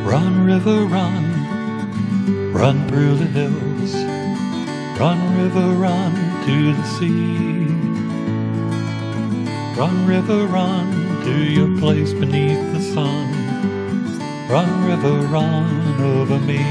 Run, river, run through the hills. Run, river, run to the sea. Run, river, run to your place beneath the sun. Run, river, run over me.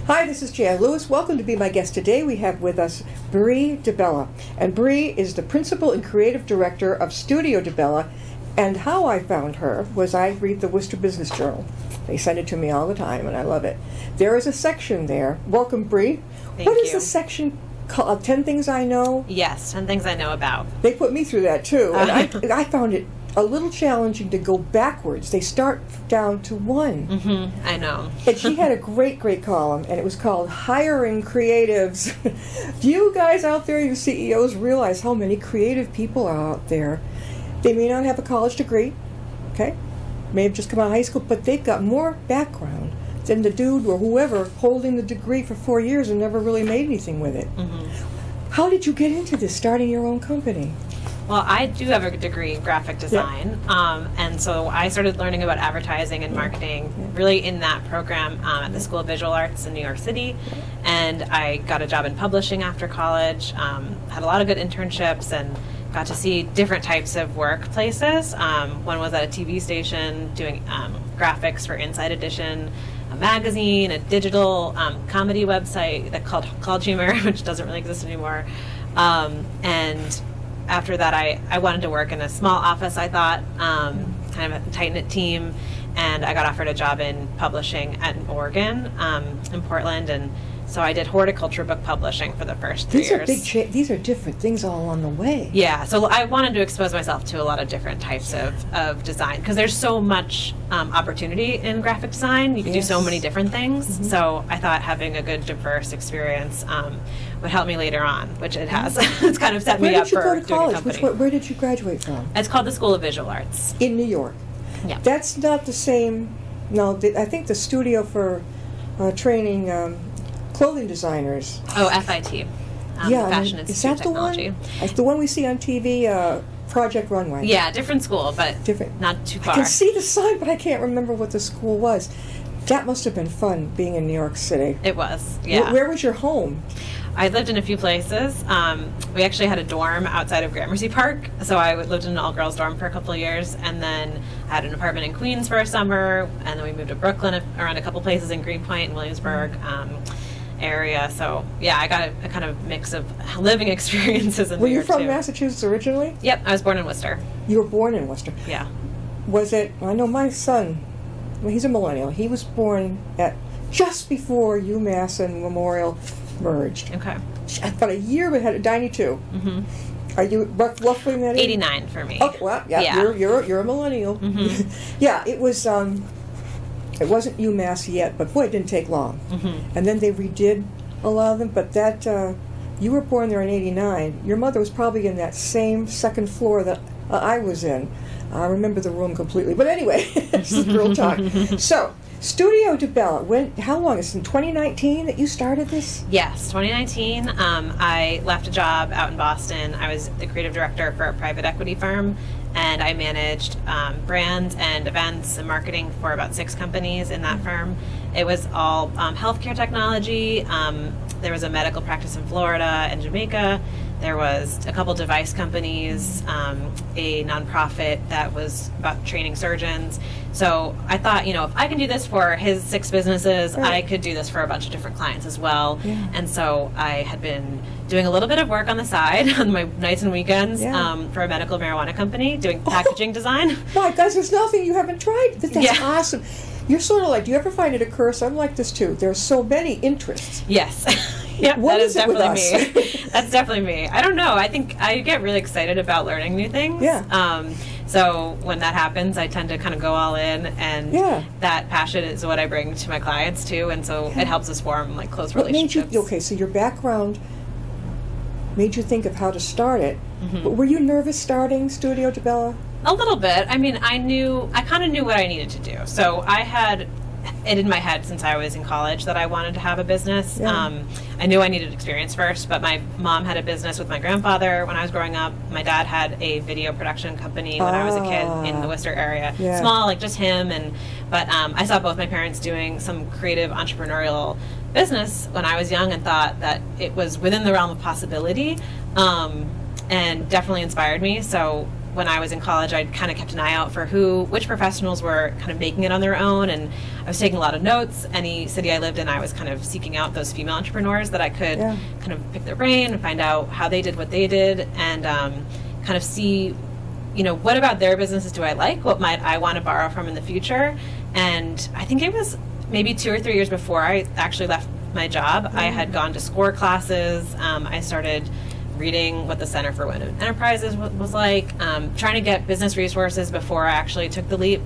Hi, this is Jan Lewis. Welcome to be my guest today. We have with us Bree DiBella. And Bree is the principal and creative director of Studio DiBella. And how I found her was I read the Worcester Business Journal. They send it to me all the time, and I love it. There is a section there. Welcome, Bree. What is the section called? 10 Things I Know? Yes, 10 Things I Know About. They put me through that, too. And I found it a little challenging to go backwards. They start down to one. Mm-hmm, I know. And she had a great column, and it was called Hiring Creatives. Do you guys out there, you CEOs, realize how many creative people are out there? They may not have a college degree, okay? May have just come out of high school, but they've got more background than the dude or whoever holding the degree for 4 years and never really made anything with it. Mm-hmm. How did you get into this, starting your own company? Well, I do have a degree in graphic design, and so I started learning about advertising and marketing really in that program at the School of Visual Arts in New York City, and I got a job in publishing after college, had a lot of good internships, and got to see different types of workplaces. One was at a TV station doing graphics for Inside Edition, a magazine, a digital comedy website that called Humor, which doesn't really exist anymore, and after that, I wanted to work in a small office, I thought, kind of a tight-knit team, and I got offered a job in publishing in Oregon, in Portland, and so I did horticulture book publishing for the first 3 years. These are different things all along the way. Yeah, so I wanted to expose myself to a lot of different types of design, because there's so much opportunity in graphic design. You can do so many different things, so I thought having a good, diverse experience would help me later on, which it has. It's kind of set me up for doing a company. Where did you graduate from? It's called the School of Visual Arts. In New York? Yeah. That's not the same, no, I think the studio for training clothing designers. Oh, FIT. Fashion Institute of Technology. Is the one we see on TV, Project Runway? Yeah, different school, but not too far. I can see the sign, but I can't remember what the school was. That must have been fun, being in New York City. It was, yeah. Where was your home? I lived in a few places. We actually had a dorm outside of Gramercy Park, so I lived in an all-girls dorm for a couple of years, and then I had an apartment in Queens for a summer, and then we moved to Brooklyn, around a couple places in Greenpoint and Williamsburg area. So yeah, I got a kind of mix of living experiences in New York too. Were you from Massachusetts originally? Yep, I was born in Worcester. You were born in Worcester? Yeah. Was it, I know my son, well, he's a millennial, he was born at just before UMass and Memorial merged. Okay. About a year ahead of 92. Mm-hmm. Are you roughly in that age? 89 for me. Okay, well, yeah. You're a millennial. Mm-hmm. Yeah, it was, it wasn't UMass yet, but boy, it didn't take long. Mm-hmm. And then they redid a lot of them, but that, you were born there in 89. Your mother was probably in that same second floor that I was in. I remember the room completely. But anyway, this is real talk. So, Studio DeBella, how long? It's in 2019 that you started this? Yes, 2019. I left a job out in Boston. I was the creative director for a private equity firm, and I managed brands and events and marketing for about 6 companies in that firm. It was all healthcare technology. There was a medical practice in Florida and Jamaica. There was a couple device companies, a nonprofit that was about training surgeons. So I thought, if I can do this for his 6 businesses, I could do this for a bunch of different clients as well. Yeah. And so I had been doing a little bit of work on the side on my nights and weekends for a medical marijuana company, doing packaging design. My gosh, there's nothing you haven't tried. That's awesome. You're sort of like, do you ever find it a curse? I'm like this too. There are so many interests. Yes. Yep, that is definitely me. That's definitely me. I don't know. I think I get really excited about learning new things. Yeah. So when that happens, I tend to kind of go all in, and that passion is what I bring to my clients too, and so it helps us form like close relationships. So your background made you think of how to start it. Mm-hmm. But were you nervous starting Studio DeBella? A little bit. I mean, I kind of knew what I needed to do. So I had it in my head since I was in college that I wanted to have a business. Yeah. I knew I needed experience first, but my mom had a business with my grandfather when I was growing up. My dad had a video production company when I was a kid in the Worcester area. Yeah. Small, like just him. But I saw both my parents doing some creative entrepreneurial business when I was young and thought that it was within the realm of possibility, and definitely inspired me. So when I was in college, I kind of kept an eye out for which professionals were kind of making it on their own, and I was taking a lot of notes. Any city I lived in, I was kind of seeking out those female entrepreneurs that I could kind of pick their brain and find out how they did what they did, and kind of see, what about their businesses do I like? What might I want to borrow from in the future? And I think it was maybe 2 or 3 years before I actually left my job. I had gone to SCORE classes. I started reading what the Center for Women Enterprises was like, trying to get business resources before I actually took the leap,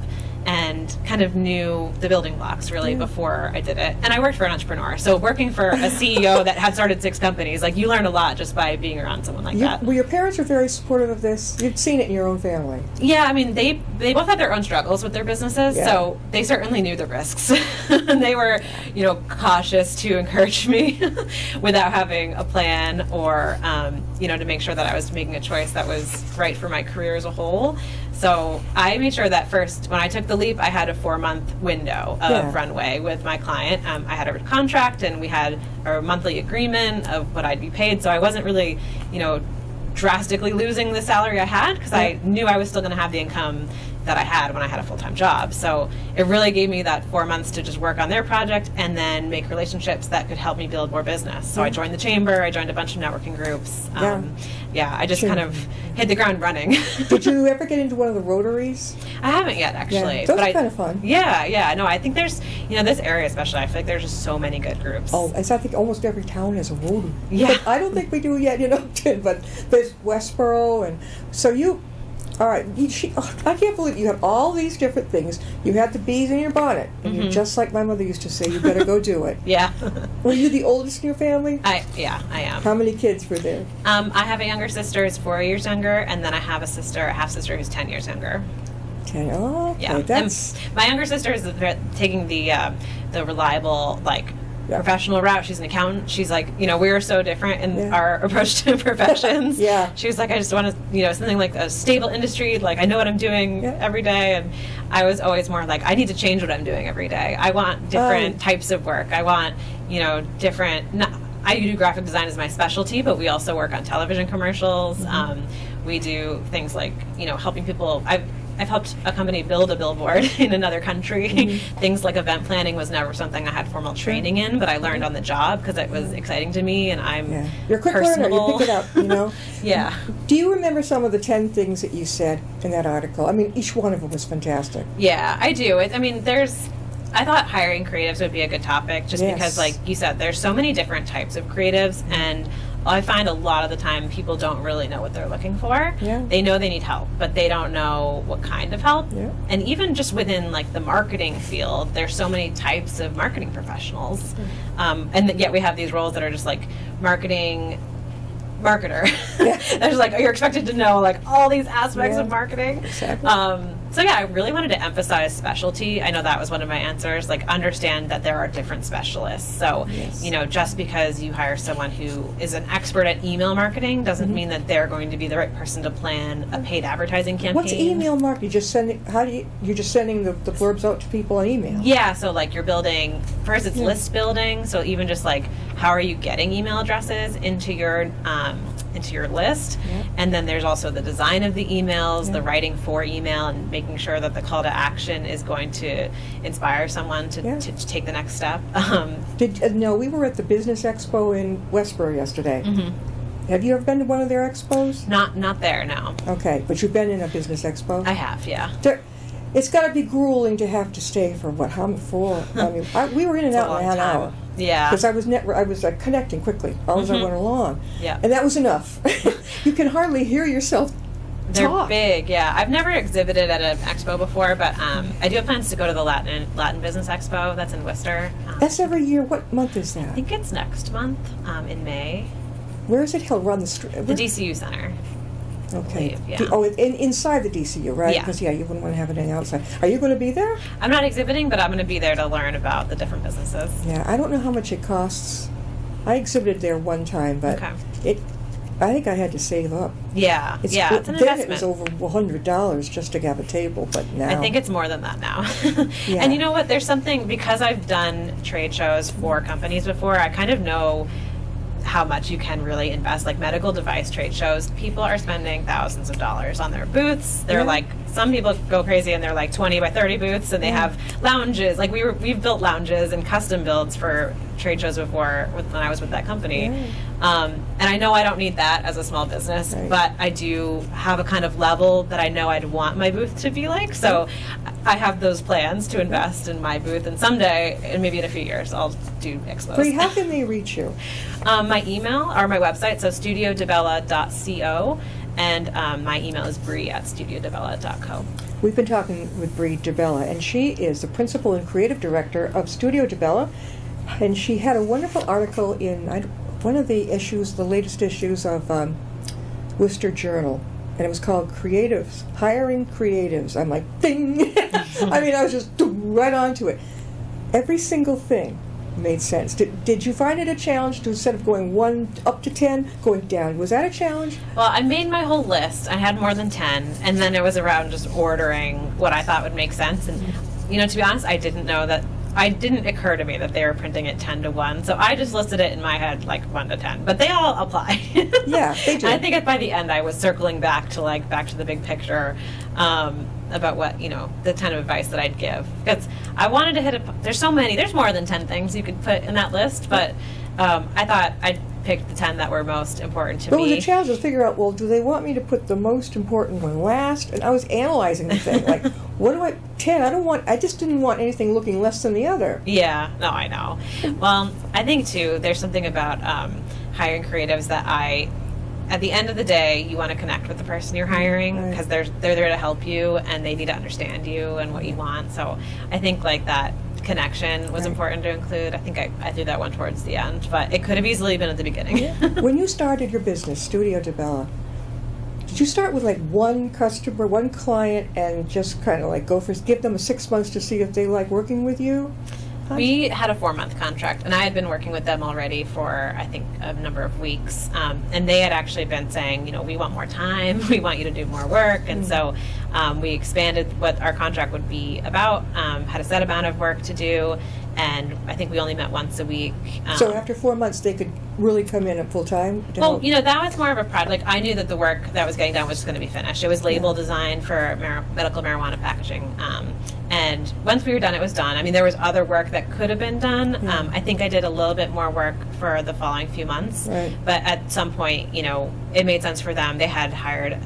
and kind of knew the building blocks really before I did it. And I worked for an entrepreneur, so working for a CEO that had started 6 companies, like, you learn a lot just by being around someone like that. Well, your parents are very supportive of this. You've seen it in your own family. Yeah, I mean, they both had their own struggles with their businesses, so they certainly knew the risks. And they were, cautious to encourage me without having a plan or, to make sure that I was making a choice that was right for my career as a whole. So I made sure that first, when I took the leap, I had a 4-month window of runway with my client. I had a contract, and we had a monthly agreement of what I'd be paid. So I wasn't really, drastically losing the salary I had, because I knew I was still going to have the income that I had when I had a full-time job. So it really gave me that 4 months to just work on their project and then make relationships that could help me build more business. So I joined the chamber, I joined a bunch of networking groups. I just kind of hit the ground running. Did you ever get into one of the Rotaries? I haven't yet, actually. Yeah, those are kind of fun. Yeah. No, I think there's, this area especially, I feel like there's just so many good groups. Oh, I think almost every town has a Rotary. Yeah. But I don't think we do yet, but there's Westboro, and so you... All right, I can't believe you have all these different things. You had the bees in your bonnet, and you're just like my mother used to say, you better go do it. Yeah. Were you the oldest in your family? I am. How many kids were there? I have a younger sister who's 4 years younger, and then I have a half-sister who's 10 years younger. 10, oh, okay. Yeah. That's... And my younger sister is taking the reliable, professional route. She's an accountant. She's like, we are so different in our approach to professions. She was like, I just want to, something like a stable industry. Like, I know what I'm doing every day. And I was always more like, I need to change what I'm doing every day. I want different types of work. I want, different, I do graphic design as my specialty, but we also work on television commercials. We do things like, helping people. I've helped a company build a billboard in another country. Things like event planning was never something I had formal training in, but I learned on the job because it was exciting to me, and I'm You're a quick personable. learner. You pick it up, Yeah. Do you remember some of the 10 things that you said in that article? I mean, each one of them was fantastic. Yeah, I do. I thought hiring creatives would be a good topic just because, like you said, there's so many different types of creatives, and I find a lot of the time people don't really know what they're looking for. They know they need help, but they don't know what kind of help. And even just within the marketing field, there's so many types of marketing professionals. And yet we have these roles that are just marketing marketer. There's you're expected to know all these aspects of marketing. Exactly. So I really wanted to emphasize specialty. I know that was one of my answers. Understand that there are different specialists. So just because you hire someone who is an expert at email marketing doesn't mean that they're going to be the right person to plan a paid advertising campaign. What's email marketing? You're just sending the blurbs out to people on email? Yeah. So you're building. First, it's list building. So even just how are you getting email addresses into your list, and then there's also the design of the emails, the writing for email, and making sure that the call to action is going to inspire someone to take the next step. No, we were at the Business Expo in Westboro yesterday. Have you ever been to one of their expos? Not there, no. Okay, but you've been in a Business Expo? I have, yeah. It's got to be grueling to have to stay for we were in and out in an hour. Yeah. Because I was connecting quickly as I went along. Yeah. And that was enough. You can hardly hear yourself talk. They're big, yeah. I've never exhibited at an expo before, but I do have plans to go to the Latin Business Expo. That's in Worcester. That's every year. What month is that? I think it's next month, in May. Where is it held? Around the street? The DCU Center. Okay. believe. Yeah. Inside the DCU, right? Yeah. Because you wouldn't want to have anything outside. Are you going to be there? I'm not exhibiting, but I'm going to be there to learn about the different businesses. Yeah, I don't know how much it costs. I exhibited there one time, but Okay. I think I had to save up. Yeah, it's an then investment. It was over $100 just to have a table, but now I think it's more than that now. Yeah. And you know what? There's something, because I've done trade shows for companies before, I kind of know how much you can really invest. Like medical device trade shows, people are spending thousands of dollars on their booths. They're like, some people go crazy and they're like 20 by 30 booths, and they have lounges. Like we've built lounges and custom builds for trade shows before when I was with that company. And I know I don't need that as a small business, but I do have a kind of level that I know I'd want my booth to be like. So I have those plans to invest in my booth, and someday, and maybe in a few years, I'll do expos. Bree, how can they reach you? My email or my website, so studiodebella.co, and my email is bree@studiodebella.co. We've been talking with Bree DiBella, and she is the principal and creative director of Studio DeBella, and she had a wonderful article in one of the issues, the latest issues of Worcester Journal, and it was called Creatives, Hiring Creatives. I'm like, ding! I mean, I was just right onto it. Every single thing made sense. Did you find it a challenge to, instead of going 1 up to 10, going down? Was that a challenge? Well, I made my whole list. I had more than 10, and then it was around just ordering what I thought would make sense. And, to be honest, I didn't know that. It didn't occur to me that they were printing it 10 to 1, so I just listed it in my head like 1 to 10. But they all apply. Yeah, they do. I think by the end I was circling back to the big picture about what the kind of advice that I'd give, because I wanted to hit it. There's more than 10 things you could put in that list, but I thought I'd pick the 10 that were most important to me. But it was a challenge to figure out, well, do they want me to put the most important one last? And I was analyzing the thing, like, 10, I just didn't want anything looking less than the other. Yeah, no, I know. Well, I think, too, there's something about hiring creatives that at the end of the day, you want to connect with the person you're hiring, because they're there to help you, and they need to understand you and what you want. So I think, like, that connection was important to include. I think I threw that one towards the end, but it could have easily been at the beginning. When you started your business, Studio DeBella, did you start with like one customer, one client, and just kind of like give them 6 months to see if they like working with you? We had a 4-month contract, and I had been working with them already for, I think, a number of weeks. And they had actually been saying, we want more time, we want you to do more work. And so we expanded what our contract would be about, had a set amount of work to do, and I think we only met once a week. So after 4 months, they could really come in at full time? Well, that was more of a project. Like, I knew that the work that was getting done was going to be finished. It was label design for medical marijuana packaging. And once we were done, it was done. I mean, there was other work that could have been done. I think I did a little bit more work for the following few months. Right. But at some point, it made sense for them. They had hired,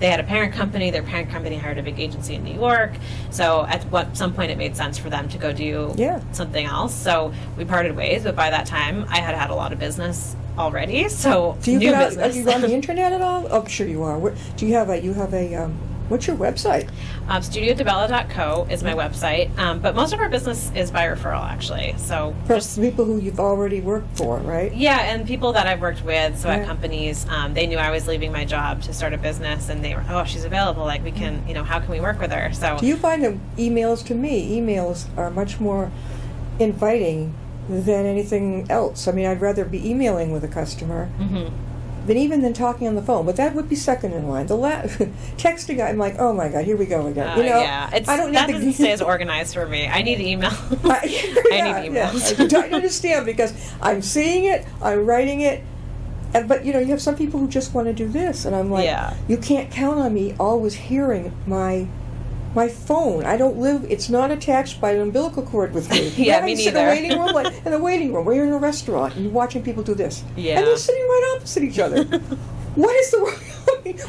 they had a parent company. Their parent company hired a big agency in New York. So at some point, it made sense for them to go do something else. So we parted ways. But by that time, I had a lot of business already. So are you on the internet at all? Oh, sure you are. Do you have a what's your website? StudioDeBella.co is my website, but most of our business is by referral, actually. So just people who you've already worked for, right? Yeah, and people that I've worked with. So at companies, they knew I was leaving my job to start a business, and they were, oh, she's available. Like, we can, how can we work with her? So do you find that emails are much more inviting than anything else? I mean, I'd rather be emailing with a customer. Than talking on the phone, but that would be second in line. Texting, I'm like, oh my god, here we go again. I don't need that doesn't stay as organized for me. I need email. I need emails. I understand, because I'm seeing it, I'm writing it, but you have some people who just want to do this, and I'm like, you can't count on me always hearing my phone. I don't live. It's not attached by an umbilical cord with me. Me neither. In the waiting room, where you're in a restaurant and you're watching people do this, and they're sitting right opposite each other. What is the?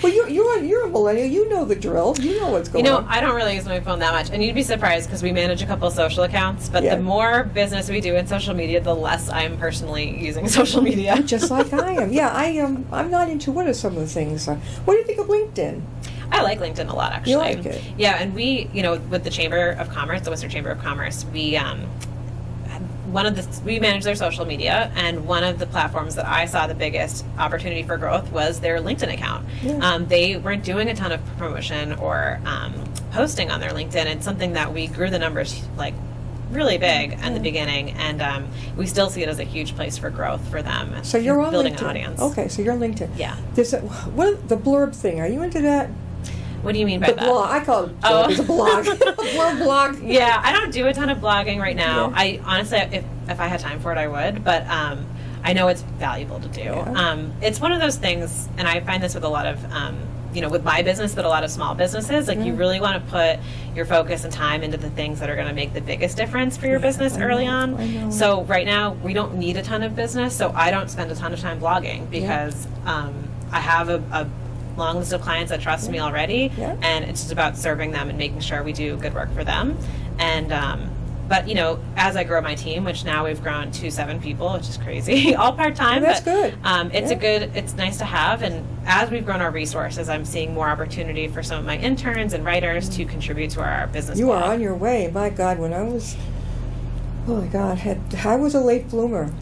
Well, you're a millennial. You know the drill. You know what's going on. I don't really use my phone that much, and you'd be surprised because we manage a couple of social accounts. But the more business we do in social media, the less I'm personally using social media. Just like I am. Yeah, I am. I'm not into. What are some of the things? What do you think of LinkedIn? I like LinkedIn a lot, actually. You like it? Yeah, and we, with the Chamber of Commerce, the Worcester Chamber of Commerce, we we manage their social media, and one of the platforms that I saw the biggest opportunity for growth was their LinkedIn account. Yeah. They weren't doing a ton of promotion or posting on their LinkedIn. It's something that we grew the numbers like really big in the beginning, and we still see it as a huge place for growth for them. So you're on building LinkedIn. an audience. Okay, so you're on LinkedIn. Yeah. The blurb thing, are you into that? What do you mean by The that? blog. I call it blog. It's a blog. blog. Yeah, I don't do a ton of blogging right now. Yeah. I honestly, if I had time for it, I would. But I know it's valuable to do. Yeah. It's one of those things, and I find this with a lot of, with my business, but a lot of small businesses. Like you really want to put your focus and time into the things that are going to make the biggest difference for your business early on. I know. So right now, we don't need a ton of business, so I don't spend a ton of time blogging because I have a long list of clients that trust me already, and it's just about serving them and making sure we do good work for them. And but as I grow my team, which now we've grown to 7 people, which is crazy, all part-time. Well, that's good. It's nice to have. And as we've grown our resources, I'm seeing more opportunity for some of my interns and writers to contribute to our business You blog. are on your way. My God, when I was, I was a late bloomer.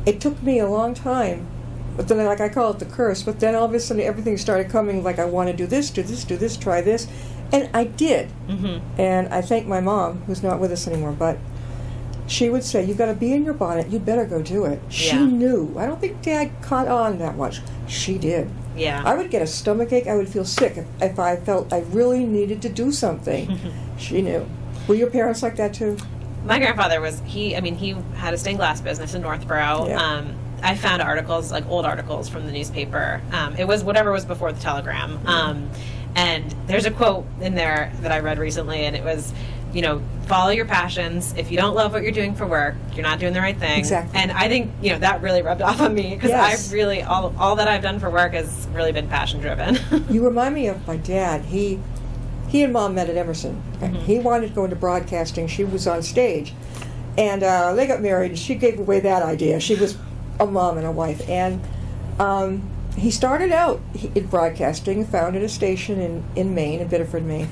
It took me a long time. But then, I call it the curse. But then all of a sudden, everything started coming. Like, I want to do this, try this, and I did. Mm-hmm. And I thank my mom, who's not with us anymore. But she would say, "You've got to be in your bonnet. You better go do it." She knew. I don't think Dad caught on that much. She did. Yeah. I would get a stomachache. I would feel sick if I felt I really needed to do something. She knew. Were your parents like that too? My grandfather was. He had a stained glass business in Northborough. Yeah. I found articles, like old articles from the newspaper. It was whatever was before the telegram. And there's a quote in there that I read recently, and it was, follow your passions. If you don't love what you're doing for work, you're not doing the right thing. Exactly. And I think, that really rubbed off on me, because Yes. I've really, all that I've done for work has really been passion driven. You remind me of my dad. He and Mom met at Emerson. Mm-hmm. He wanted to go into broadcasting. She was on stage. And they got married, and she gave away that idea. She was a mom and a wife. And he started out in broadcasting, founded a station in Maine, in Biddeford, Maine.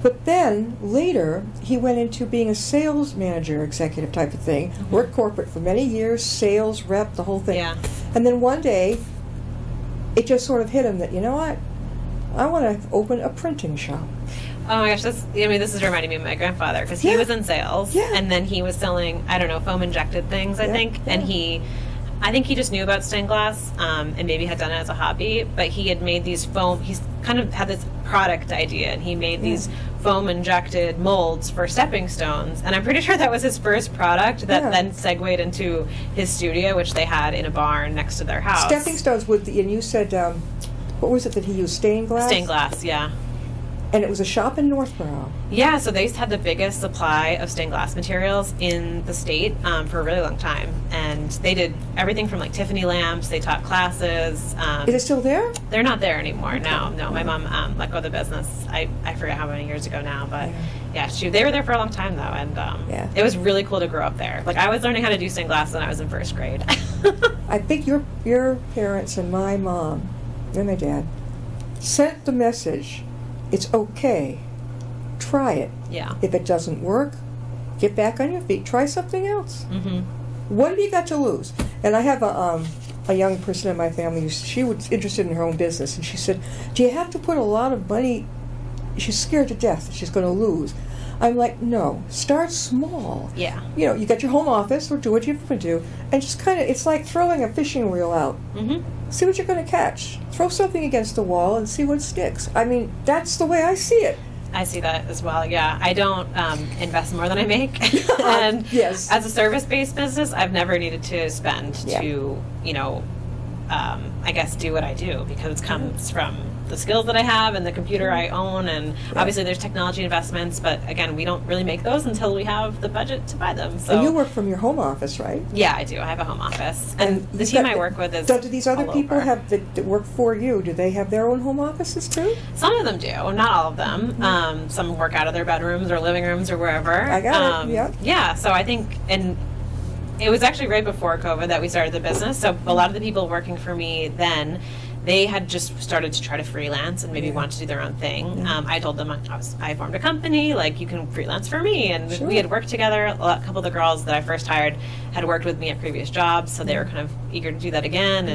But then, later, he went into being a sales manager, executive type of thing. Mm-hmm. Worked corporate for many years, sales, rep, the whole thing. Yeah. And then one day, it just sort of hit him that, you know what? I want to open a printing shop. Oh my gosh, this is reminding me of my grandfather, because he was in sales, and then he was selling, foam injected things, I think, and I think he just knew about stained glass, and maybe had done it as a hobby, but he had made these he's kind of had this product idea, and he made these foam injected molds for stepping stones, and I'm pretty sure that was his first product that then segued into his studio, which they had in a barn next to their house. Stepping stones and you said, what was it that he used, stained glass? Stained glass, yeah. And it was a shop in Northborough. Yeah, so they had the biggest supply of stained glass materials in the state for a really long time. And they did everything from Tiffany lamps, they taught classes. Is it still there? They're not there anymore, no. My mom let go of the business. I forget how many years ago now, but they were there for a long time though. And it was really cool to grow up there. I was learning how to do stained glass when I was in first grade. I think your parents and my mom and my dad sent the message, it's okay. Try it. Yeah. If it doesn't work, get back on your feet. Try something else. Mm-hmm. What have you got to lose? And I have a young person in my family she was interested in her own business, and she said, do you have to put a lot of money? She's scared to death that she's going to lose. I'm like, no. Start small. Yeah. You got your home office, or do what you're going to do, and just kind of, it's like throwing a fishing reel out. Mm-hmm. See what you're going to catch. Throw something against the wall and see what sticks. I mean, that's the way I see it. I see that as well, yeah. I don't invest more than I make. And yes. As a service-based business, I've never needed to spend to, I guess, do what I do, because it comes from the skills that I have and the computer I own, and obviously there's technology investments, but again, we don't really make those until we have the budget to buy them. So. And you work from your home office, right? Yeah, I do. I have a home office. And the team I work with is do these other people over. have that work for you, do they have their own home offices too? Some of them do, not all of them. Mm-hmm. Some work out of their bedrooms or living rooms or wherever. I got it, yeah. Yeah, so I think, and it was actually right before COVID that we started the business, so a lot of the people working for me then, they had just started to try to freelance and maybe wanted to do their own thing. I told them I formed a company, like, you can freelance for me, and we had worked together. A couple of the girls that I first hired had worked with me at previous jobs, so they were kind of eager to do that again,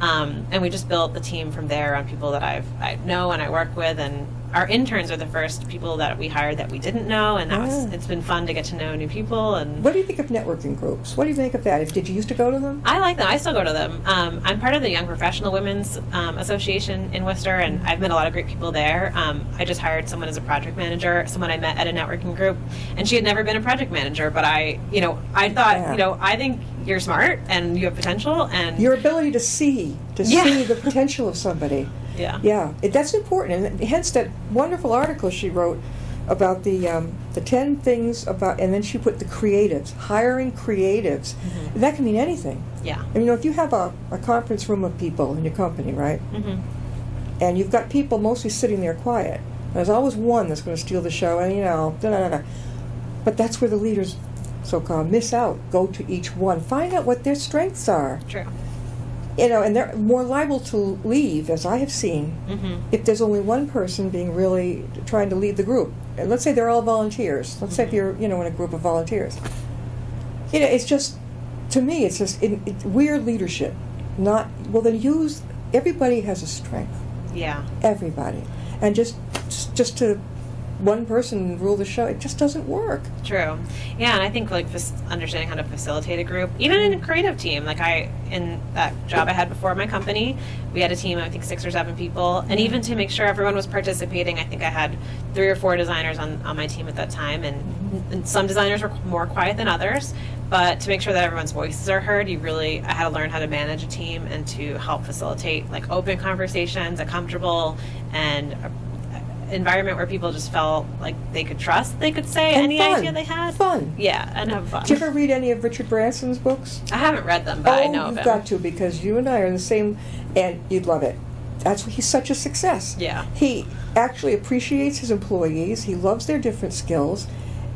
and we just built the team from there on people that I know and I work with, and our interns are the first people that we hired that we didn't know, and it's been fun to get to know new people. And what do you think of networking groups? What do you think of that? Did you used to go to them? I like them. I still go to them. I'm part of the Young Professional Women's Association in Worcester, and I've met a lot of great people there. I just hired someone as a project manager, someone I met at a networking group, and she had never been a project manager, but I thought, I think you're smart and you have potential, and your ability to see the potential of somebody. That's important, and hence that wonderful article she wrote about the 10 things about, and then she put the creatives, hiring creatives. That can mean anything. And if you have a conference room of people in your company, right, and you've got people mostly sitting there quiet, there's always one that's going to steal the show, and but that's where the leaders, so-called, miss out. Go to each one, find out what their strengths are. True. And they're more liable to leave, as I have seen, if there's only one person being really trying to lead the group. And let's say they're all volunteers. Let's say if you're, in a group of volunteers. It's just, to me, it's just weird leadership. Then everybody has a strength. Everybody. And just to one person rule the show, it just doesn't work. True. Yeah, and I think understanding how to facilitate a group, even in a creative team, in that job I had before my company, we had a team of, I think, 6 or 7 people, and even to make sure everyone was participating, I think I had 3 or 4 designers on my team at that time, and some designers were more quiet than others, but to make sure that everyone's voices are heard, I had to learn how to manage a team and to help facilitate open conversations, a comfortable and environment where people just felt like they could trust, they could say any idea they had. Fun. Yeah, and have fun. Did you ever read any of Richard Branson's books? I haven't read them, but I know of him. You've got to, because you and I are in the same, and you'd love it. That's why he's such a success. Yeah. He actually appreciates his employees, he loves their different skills,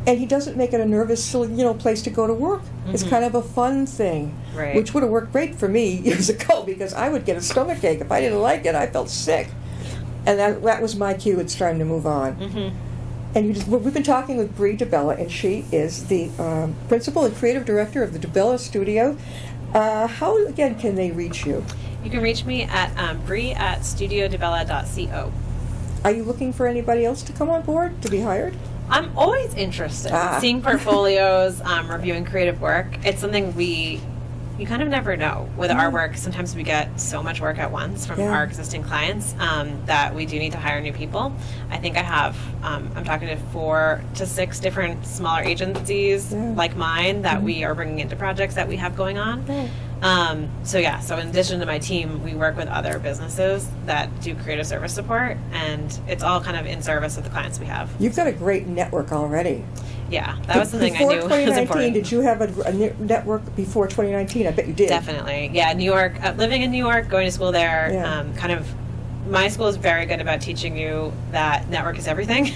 and he doesn't make it a nervous, silly, place to go to work. It's kind of a fun thing, which would have worked great for me years ago, because I would get a stomachache if I didn't like it. I felt sick. And that was my cue. It's time to move on. And we've been talking with Bree DiBella, and she is the principal and creative director of the DeBella Studio. How, again, can they reach you? You can reach me at bree@studiodebella.co. Are you looking for anybody else to come on board, to be hired? I'm always interested in seeing portfolios, reviewing creative work. It's something you kind of never know with our work. Sometimes we get so much work at once from our existing clients that we do need to hire new people. I think I have, I'm talking to 4 to 6 different smaller agencies like mine that we are bringing into projects that we have going on. So in addition to my team, we work with other businesses that do creative service support, and it's all kind of in service of the clients we have. You've got a great network already. Yeah, that was something I knew was important. Before 2019, did you have a network before 2019? I bet you did. Definitely. Yeah, New York, living in New York, going to school there, my school is very good about teaching you that network is everything.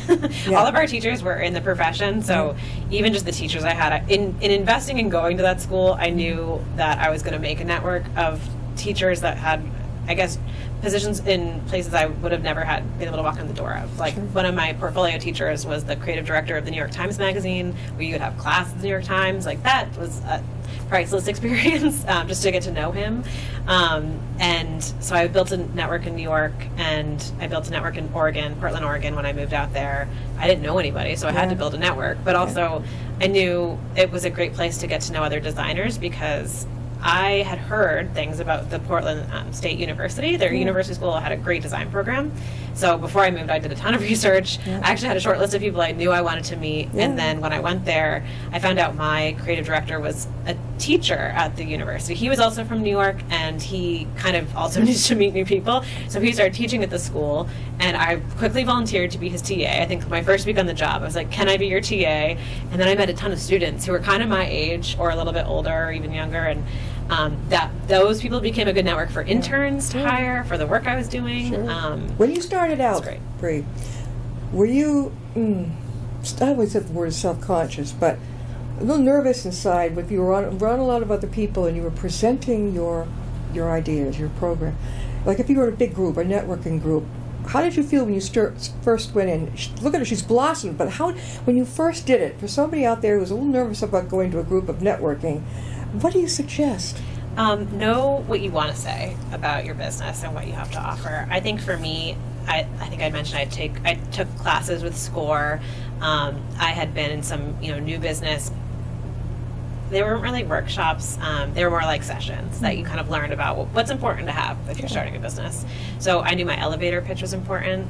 All of our teachers were in the profession, so even just the teachers I had, in investing in going to that school, I knew that I was going to make a network of teachers that had, I guess, positions in places I would have never been able to walk in the door of. One of my portfolio teachers was the creative director of the New York Times Magazine, where you would have class at the New York Times. That was a priceless experience, just to get to know him. And so I built a network in New York, and I built a network in Portland, Oregon, when I moved out there. I didn't know anybody, so I had to build a network. But also, I knew it was a great place to get to know other designers, because I had heard things about the Portland State University. Their university school had a great design program. So before I moved, I did a ton of research. I actually had a short list of people I knew I wanted to meet. And then when I went there, I found out my creative director was a teacher at the university. He was also from New York, and he kind of also needs to meet new people. So he started teaching at the school, and I quickly volunteered to be his TA. I think my first week on the job, I was like, can I be your TA? And then I met a ton of students who were kind of my age or a little bit older or even younger, and those people became a good network for interns to hire for the work I was doing. When you started out, Bree, were you, I always said the word self-conscious, but a little nervous inside if you were around a lot of other people and you were presenting your ideas, your program? Like if you were in a big group, a networking group, how did you feel when you first went in? Look at her, she's blossomed, but when you first did it, for somebody out there who's a little nervous about going to a group of networking, what do you suggest? Know what you want to say about your business and what you have to offer. I think for me, I think I mentioned I took classes with SCORE. I had been in some new business. They weren't really workshops. They were more like sessions that you kind of learned about what's important to have if you're starting a business. So I knew my elevator pitch was important.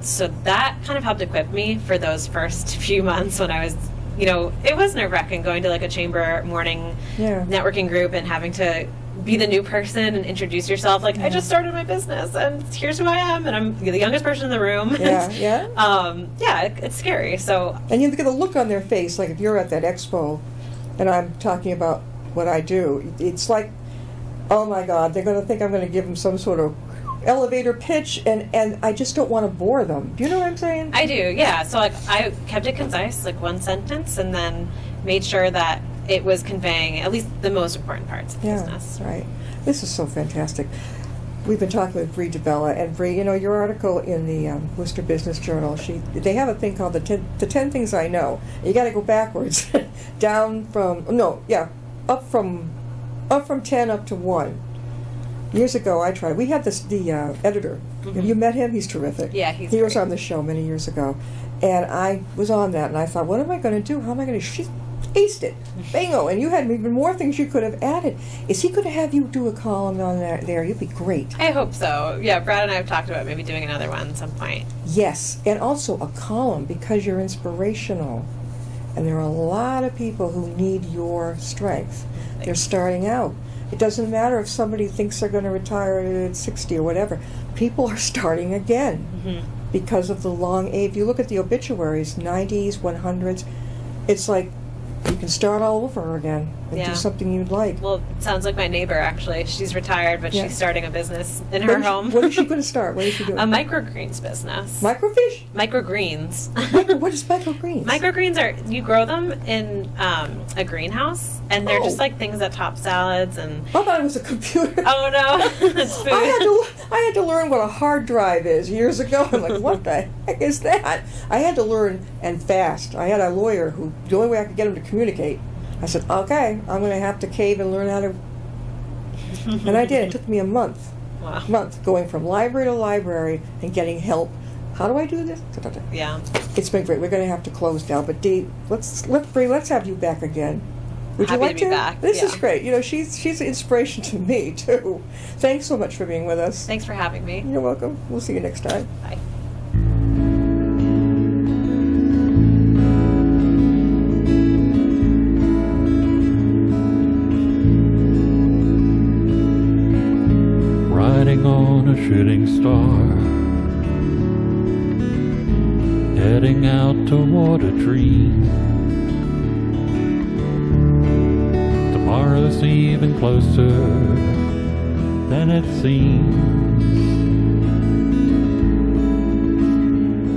So that kind of helped equip me for those first few months when I was, it was nerve-wracking going to like a chamber morning networking group and having to be the new person and introduce yourself. Like, I just started my business and here's who I am, and I'm the youngest person in the room. It's scary. So, and you get a look on their face, like if you're at that expo and I'm talking about what I do, it's like, oh my God, they're going to think I'm going to give them some sort of elevator pitch, and I just don't want to bore them. Do you know what I'm saying? I do, yeah. So like I kept it concise, like one sentence, and then made sure that it was conveying at least the most important parts of the business. Right. This is so fantastic. We've been talking with Bree DiBella, and Bree, your article in the Worcester Business Journal, they have a thing called the 10 Things I Know. You got to go backwards, up from 10 up to 1. Years ago, I tried. We had the editor. Have you met him? He's terrific. Yeah, he was on the show many years ago, and I was on that, and I thought, what am I going to do? How am I going to? She aced it, bingo! And you had even more things you could have added. Is he going to have you do a column on that? There, you'd be great. I hope so. Yeah, Brad and I have talked about maybe doing another one at some point. Yes, and also a column because you're inspirational, and there are a lot of people who need your strength. They're starting out. It doesn't matter if somebody thinks they're going to retire at 60 or whatever. People are starting again because of the long age. If you look at the obituaries, 90s, 100s, it's like you can start all over again and do something you'd like. Well, it sounds like my neighbor, actually. She's retired, but she's starting a business in her home. What is she going to start? What is she doing? A microgreens business. Microfish? Microgreens. What is microgreens? Microgreens you grow them in a greenhouse, and they're just like things that top salads. And I thought it was a computer. Oh, no. It's food. I had to learn what a hard drive is years ago. I'm like, what the heck is that? I had to learn, and fast. I had a lawyer who, the only way I could get him to communicate, I said, okay, I'm going to have to cave and learn how to... And I did. It took me a month. Wow. Going from library to library and getting help. How do I do this? Yeah. It's been great. We're going to have to close now. But Dee, let's have you back again. Would Happy you like to be back. This is great. She's an inspiration to me, too. Thanks so much for being with us. Thanks for having me. You're welcome. We'll see you next time. Bye. Riding on a shooting star, heading out toward a dream. Tomorrow's even closer than it seems.